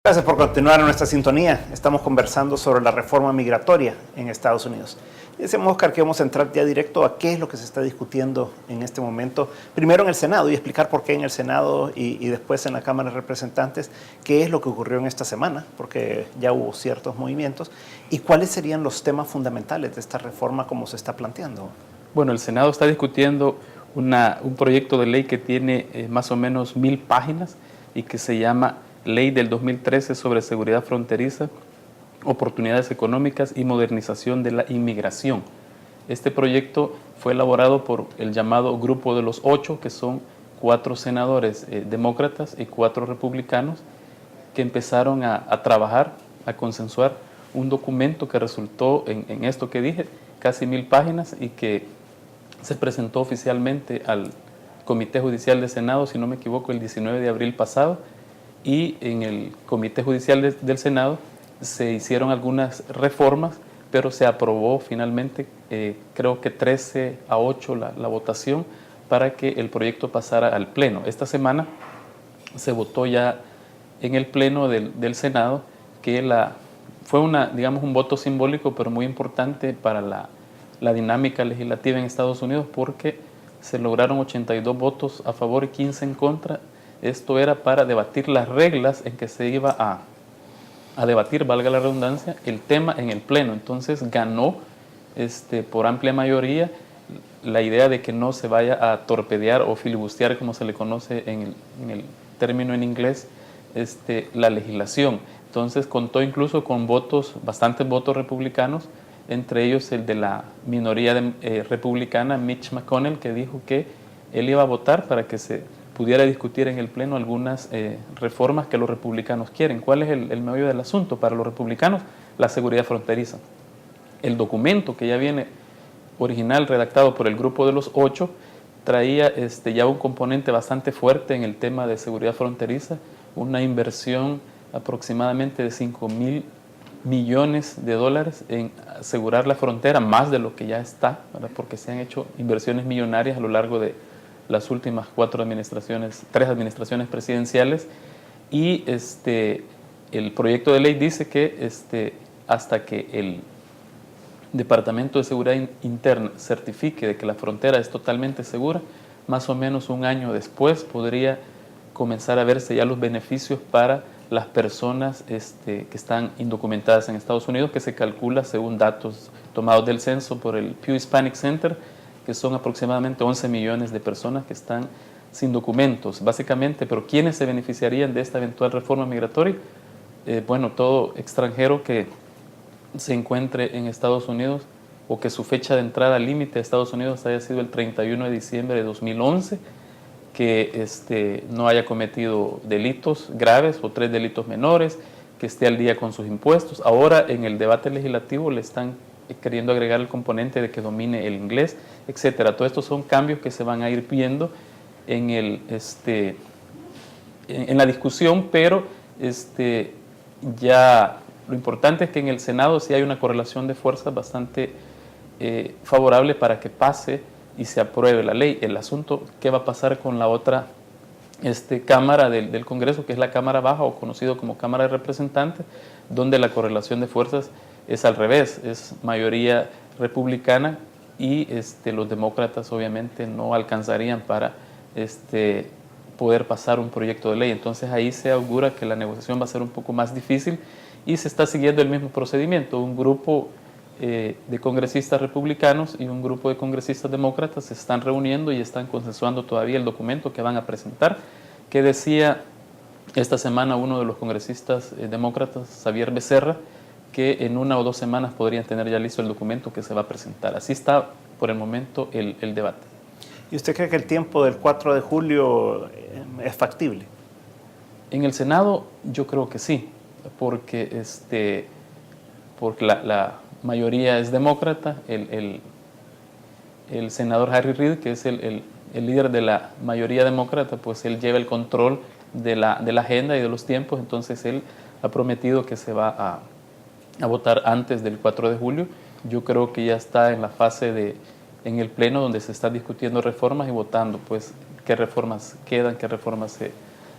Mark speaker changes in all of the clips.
Speaker 1: Gracias por continuar en nuestra sintonía. Estamos conversando sobre la reforma migratoria en Estados Unidos. Y decíamos, Oscar, que vamos a entrar ya directo a qué es lo que se está discutiendo en este momento. Primero en el Senado y explicar por qué en el Senado y después en la Cámara de Representantes qué es lo que ocurrió en esta semana, porque ya hubo ciertos movimientos, y cuáles serían los temas fundamentales de esta reforma como se está planteando.
Speaker 2: Bueno, el Senado está discutiendo un proyecto de ley que tiene más o menos 1000 páginas y que se llama Ley del 2013 sobre seguridad fronteriza, oportunidades económicas y modernización de la inmigración. Este proyecto fue elaborado por el llamado Grupo de los 8, que son 4 senadores demócratas y 4 republicanos, que empezaron a trabajar, a consensuar un documento que resultó en esto que dije, casi 1000 páginas, y que se presentó oficialmente al Comité Judicial del Senado, si no me equivoco, el 19 de abril pasado, y en el Comité Judicial del Senado se hicieron algunas reformas, pero se aprobó finalmente, creo que 13-8 la votación para que el proyecto pasara al Pleno. Esta semana se votó ya en el Pleno del Senado, que fue digamos, un voto simbólico, pero muy importante para la dinámica legislativa en Estados Unidos, porque se lograron 82 votos a favor y 15 en contra. Esto era para debatir las reglas en que se iba a debatir, valga la redundancia, el tema en el Pleno. Entonces ganó por amplia mayoría la idea de que no se vaya a torpedear o filibustear, como se le conoce en el término en inglés, la legislación. Entonces contó incluso con bastantes votos republicanos, entre ellos el de la minoría republicana, Mitch McConnell, que dijo que él iba a votar para que se pudiera discutir en el Pleno algunas reformas que los republicanos quieren. ¿Cuál es el meollo del asunto para los republicanos? La seguridad fronteriza. El documento que ya viene original, redactado por el Grupo de los 8, traía ya un componente bastante fuerte en el tema de seguridad fronteriza, una inversión aproximadamente de $5,000 millones en asegurar la frontera, más de lo que ya está, ¿verdad? Porque se han hecho inversiones millonarias a lo largo de las últimas 3 administraciones presidenciales, y el proyecto de ley dice que hasta que el Departamento de Seguridad Interna certifique de que la frontera es totalmente segura, más o menos un año después podría comenzar a verse ya los beneficios para las personas que están indocumentadas en Estados Unidos, que se calcula según datos tomados del censo por el Pew Hispanic Center, que son aproximadamente 11 millones de personas que están sin documentos, básicamente. Pero ¿quiénes se beneficiarían de esta eventual reforma migratoria? Bueno, todo extranjero que se encuentre en Estados Unidos o que su fecha de entrada límite a Estados Unidos haya sido el 31 de diciembre de 2011, que no haya cometido delitos graves o 3 delitos menores, que esté al día con sus impuestos. Ahora en el debate legislativo le están queriendo agregar el componente de que domine el inglés, etcétera. Todos estos son cambios que se van a ir viendo en la discusión, pero ya lo importante es que en el Senado sí hay una correlación de fuerzas bastante favorable para que pase y se apruebe la ley. El asunto, ¿qué va a pasar con la otra Cámara del Congreso, que es la Cámara Baja, o conocido como Cámara de Representantes, donde la correlación de fuerzas es al revés, es mayoría republicana, y los demócratas obviamente no alcanzarían para poder pasar un proyecto de ley? Entonces ahí se augura que la negociación va a ser un poco más difícil, y se está siguiendo el mismo procedimiento. Un grupo de congresistas republicanos y un grupo de congresistas demócratas se están reuniendo y están consensuando todavía el documento que van a presentar, que decía esta semana uno de los congresistas demócratas, Xavier Becerra, que en 1 o 2 semanas podrían tener ya listo el documento que se va a presentar. Así está por el momento el debate.
Speaker 1: ¿Y usted cree que el tiempo del 4 de julio es factible?
Speaker 2: En el Senado yo creo que sí, porque la mayoría es demócrata. El senador Harry Reid, que es el líder de la mayoría demócrata, pues él lleva el control de la agenda y de los tiempos. Entonces él ha prometido que se va a votar antes del 4 de julio. Yo creo que ya está en la fase en el Pleno, donde se están discutiendo reformas y votando pues qué reformas quedan, qué reformas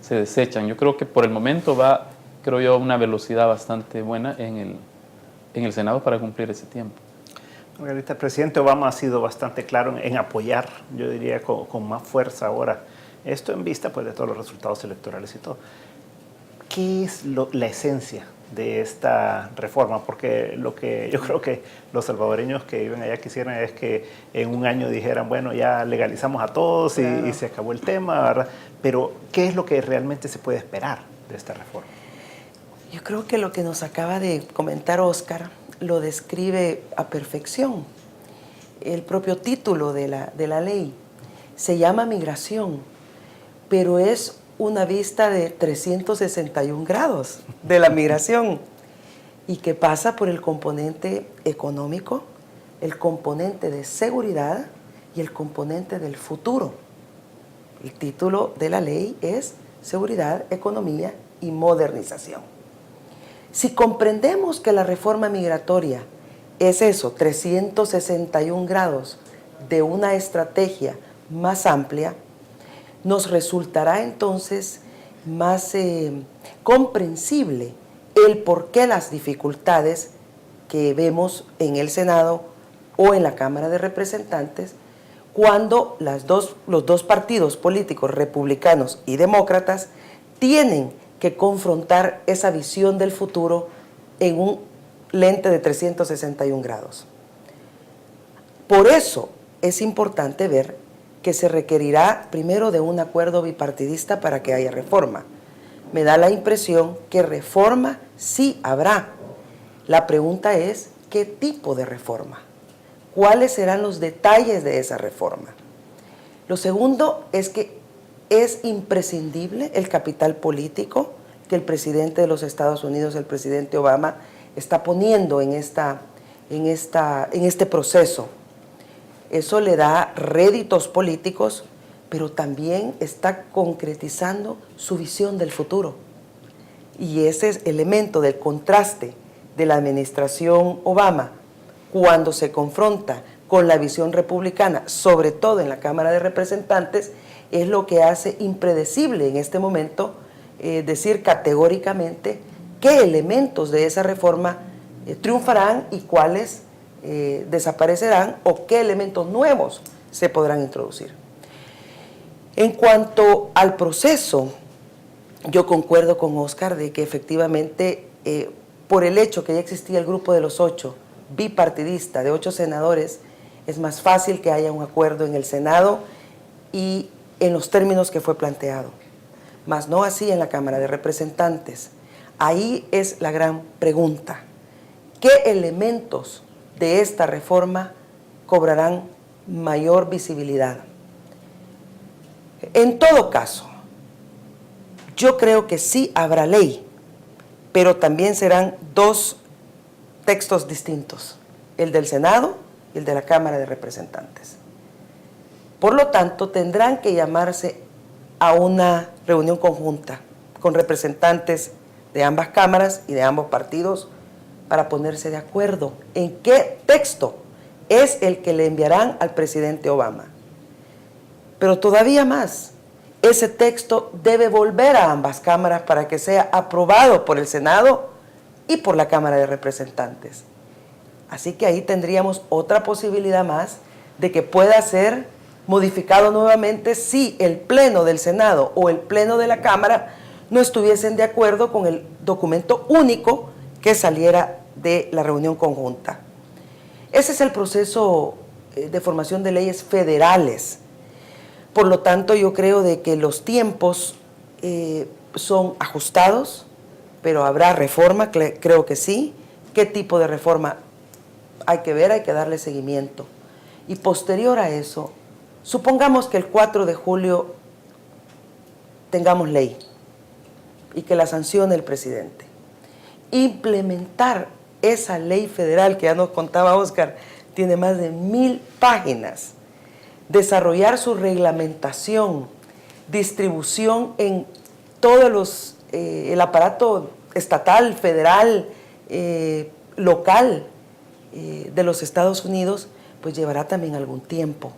Speaker 2: se desechan. Yo creo que por el momento va creo yo, una velocidad bastante buena en el Senado para cumplir ese tiempo.
Speaker 1: Margarita, el presidente Obama ha sido bastante claro en apoyar, yo diría con más fuerza ahora, esto en vista pues, de todos los resultados electorales y todo. ¿Qué es la esencia de esta reforma? Porque lo que yo creo que los salvadoreños que viven allá quisieran es que en un año dijeran, bueno, ya legalizamos a todos claro. y se acabó el tema, ¿verdad? Pero, ¿qué es lo que realmente se puede esperar de esta reforma?
Speaker 3: Yo creo que lo que nos acaba de comentar Oscar lo describe a perfección. El propio título de la ley se llama migración, pero es una vista de 361 grados de la migración y que pasa por el componente económico, el componente de seguridad y el componente del futuro. El título de la ley es Seguridad, Economía y Modernización. Si comprendemos que la reforma migratoria es eso, 361 grados de una estrategia más amplia, nos resultará entonces más comprensible el por qué las dificultades que vemos en el Senado o en la Cámara de Representantes cuando los dos partidos políticos, republicanos y demócratas, tienen que confrontar esa visión del futuro en un lente de 361 grados. Por eso es importante ver que se requerirá primero de un acuerdo bipartidista para que haya reforma. Me da la impresión que reforma sí habrá. La pregunta es, ¿qué tipo de reforma? ¿Cuáles serán los detalles de esa reforma? Lo segundo es que es imprescindible el capital político que el presidente de los Estados Unidos, el presidente Obama, está poniendo en este proceso. Eso le da réditos políticos, pero también está concretizando su visión del futuro. Y ese es el elemento del contraste de la administración Obama cuando se confronta con la visión republicana, sobre todo en la Cámara de Representantes, es lo que hace impredecible en este momento decir categóricamente qué elementos de esa reforma triunfarán y cuáles desaparecerán o qué elementos nuevos se podrán introducir. En cuanto al proceso, yo concuerdo con Oscar de que efectivamente por el hecho que ya existía el grupo de los 8 bipartidista de 8 senadores, es más fácil que haya un acuerdo en el Senado y en los términos que fue planteado, mas no así en la Cámara de Representantes. Ahí es la gran pregunta. ¿Qué elementos de esta reforma cobrarán mayor visibilidad? En todo caso, yo creo que sí habrá ley, pero también serán 2 textos distintos, el del Senado y el de la Cámara de Representantes. Por lo tanto, tendrán que llamarse a una reunión conjunta con representantes de ambas cámaras y de ambos partidos para ponerse de acuerdo en qué texto es el que le enviarán al presidente Obama. Pero todavía más, ese texto debe volver a ambas cámaras para que sea aprobado por el Senado y por la Cámara de Representantes. Así que ahí tendríamos otra posibilidad más de que pueda ser modificado nuevamente si el Pleno del Senado o el Pleno de la Cámara no estuviesen de acuerdo con el documento único que saliera de la reunión conjunta. Ese es el proceso de formación de leyes federales. Por lo tanto, yo creo de que los tiempos son ajustados, pero habrá reforma, creo que sí. ¿Qué tipo de reforma? Hay que ver, hay que darle seguimiento. Y posterior a eso, supongamos que el 4 de julio tengamos ley y que la sancione el presidente. Implementar esa ley federal que ya nos contaba Oscar, tiene más de 1000 páginas. Desarrollar su reglamentación, distribución en todos el aparato estatal, federal, local de los Estados Unidos, pues llevará también algún tiempo.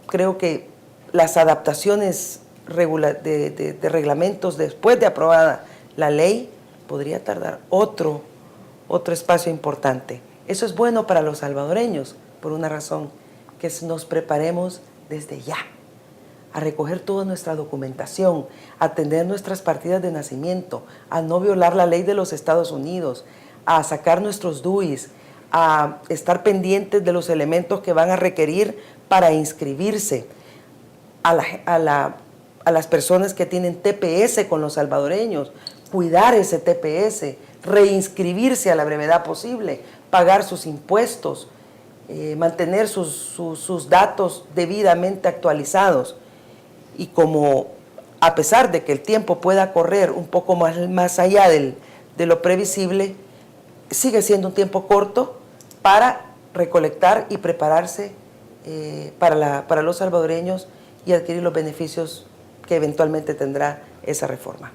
Speaker 3: Creo que las adaptaciones de reglamentos después de aprobada La ley podría tardar otro espacio importante. Eso es bueno para los salvadoreños, por una razón, que nos preparemos desde ya a recoger toda nuestra documentación, a tener nuestras partidas de nacimiento, a no violar la ley de los Estados Unidos, a sacar nuestros DUIs, a estar pendientes de los elementos que van a requerir para inscribirse, a las personas que tienen TPS con los salvadoreños, cuidar ese TPS, reinscribirse a la brevedad posible, pagar sus impuestos, mantener sus datos debidamente actualizados. Y como a pesar de que el tiempo pueda correr un poco más allá de lo previsible, sigue siendo un tiempo corto para recolectar y prepararse para los salvadoreños y adquirir los beneficios que eventualmente tendrá esa reforma.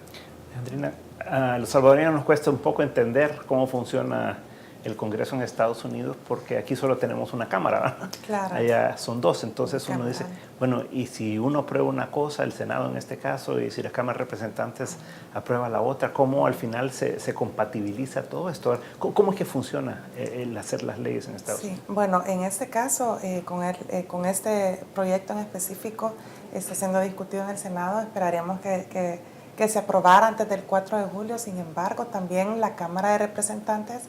Speaker 1: Andrina, a los salvadoreños nos cuesta un poco entender cómo funciona el Congreso en Estados Unidos, porque aquí solo tenemos una cámara, ¿verdad?
Speaker 4: Claro.
Speaker 1: Allá son dos, entonces uno dice, bueno, y si uno aprueba una cosa, el Senado en este caso, y si la Cámara de Representantes aprueba la otra, ¿cómo al final se compatibiliza todo esto? ¿Cómo es que funciona el hacer las leyes en Estados Unidos?
Speaker 4: Bueno, en este caso, con este proyecto en específico, está siendo discutido en el Senado, esperaríamos que se aprobara antes del 4 de julio, sin embargo, también la Cámara de Representantes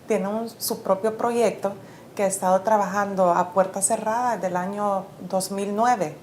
Speaker 4: tiene su propio proyecto que ha estado trabajando a puerta cerrada desde el año 2009.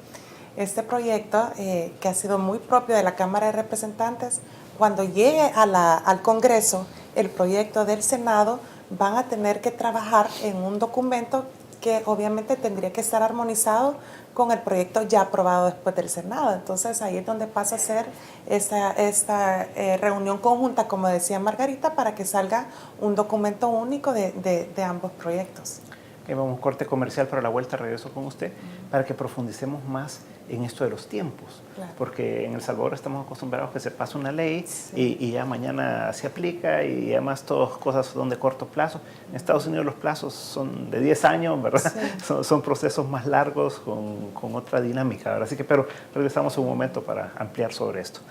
Speaker 4: Este proyecto, que ha sido muy propio de la Cámara de Representantes, cuando llegue al Congreso, el proyecto del Senado, van a tener que trabajar en un documento que obviamente tendría que estar armonizado con el proyecto ya aprobado después del Senado. Entonces ahí es donde pasa a ser esta reunión conjunta, como decía Margarita, para que salga un documento único de ambos proyectos.
Speaker 1: Vamos a un corte comercial, para la vuelta regreso con usted para que profundicemos más en esto de los tiempos, claro, porque en El Salvador estamos acostumbrados a que se pasa una ley, sí, y ya mañana se aplica, y además todas cosas son de corto plazo. En Estados Unidos los plazos son de 10 años, ¿verdad? Sí. Son procesos más largos con otra dinámica, ¿verdad? Así que, pero regresamos un momento para ampliar sobre esto.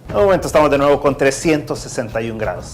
Speaker 1: En un momento estamos de nuevo con 361 grados.